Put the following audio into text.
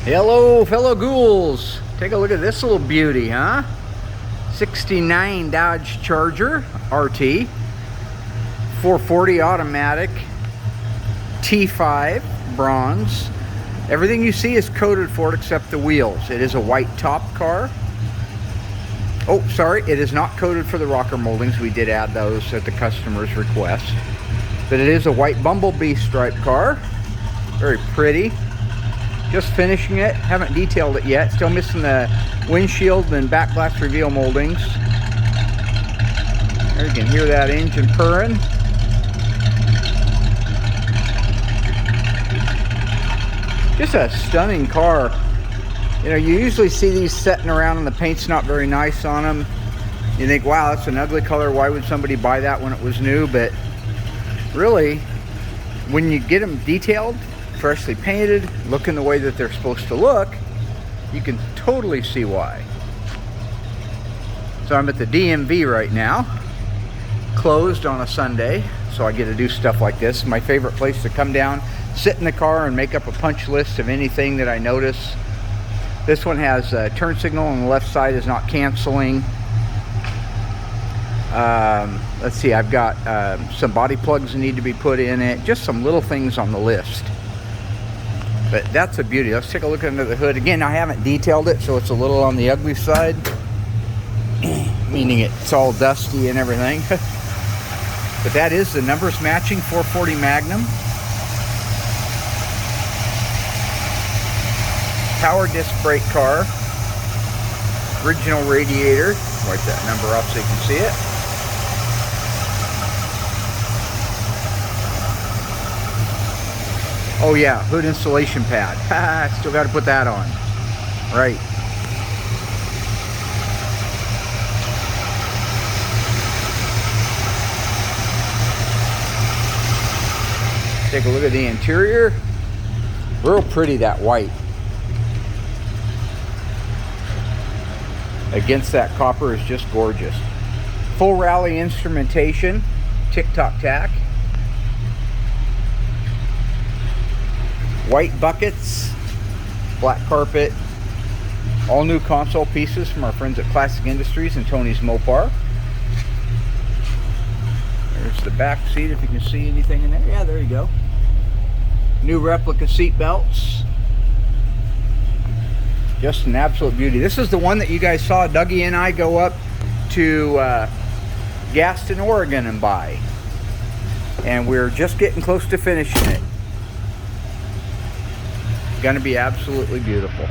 Hello, fellow ghouls. Take a look at this little beauty, huh? 69 Dodge Charger RT, 440 automatic, T5 bronze. Everything you see is coated for it except the wheels. It is a white top car. Oh, sorry, it is not coated for the rocker moldings. We did add those at the customer's request. But it is a white bumblebee stripe car. Very pretty. Just finishing it, haven't detailed it yet. Still missing the windshield and back glass reveal moldings. There you can hear that engine purring. Just a stunning car. You know, you usually see these sitting around and the paint's not very nice on them. You think, wow, that's an ugly color. Why would somebody buy that when it was new? But really, when you get them detailed, freshly painted, looking the way that they're supposed to look, you can totally see why. So I'm at the DMV right now, closed on a Sunday, so I get to do stuff like this. My favorite place to come down, sit in the car and make up a punch list of anything that I notice. This one has a turn signal on the left side, is not canceling. Let's see, I've got some body plugs that need to be put in it, just some little things on the list. But that's a beauty. Let's take a look under the hood. Again, I haven't detailed it, so it's a little on the ugly side, meaning it's all dusty and everything. But that is the numbers matching 440 Magnum. Power disc brake car. Original radiator. Wipe that number off so you can see it. Oh yeah, hood installation pad. Still got to put that on. Right. Take a look at the interior. Real pretty, that white. Against that copper is just gorgeous. Full rally instrumentation. Tick-tock tack. White buckets, black carpet, all new console pieces from our friends at Classic Industries and Tony's Mopar. There's the back seat if you can see anything in there. Yeah, there you go. New replica seat belts. Just an absolute beauty. This is the one that you guys saw Dougie and I go up to Gaston, Oregon and buy. And we're just getting close to finishing it. Going to be absolutely beautiful.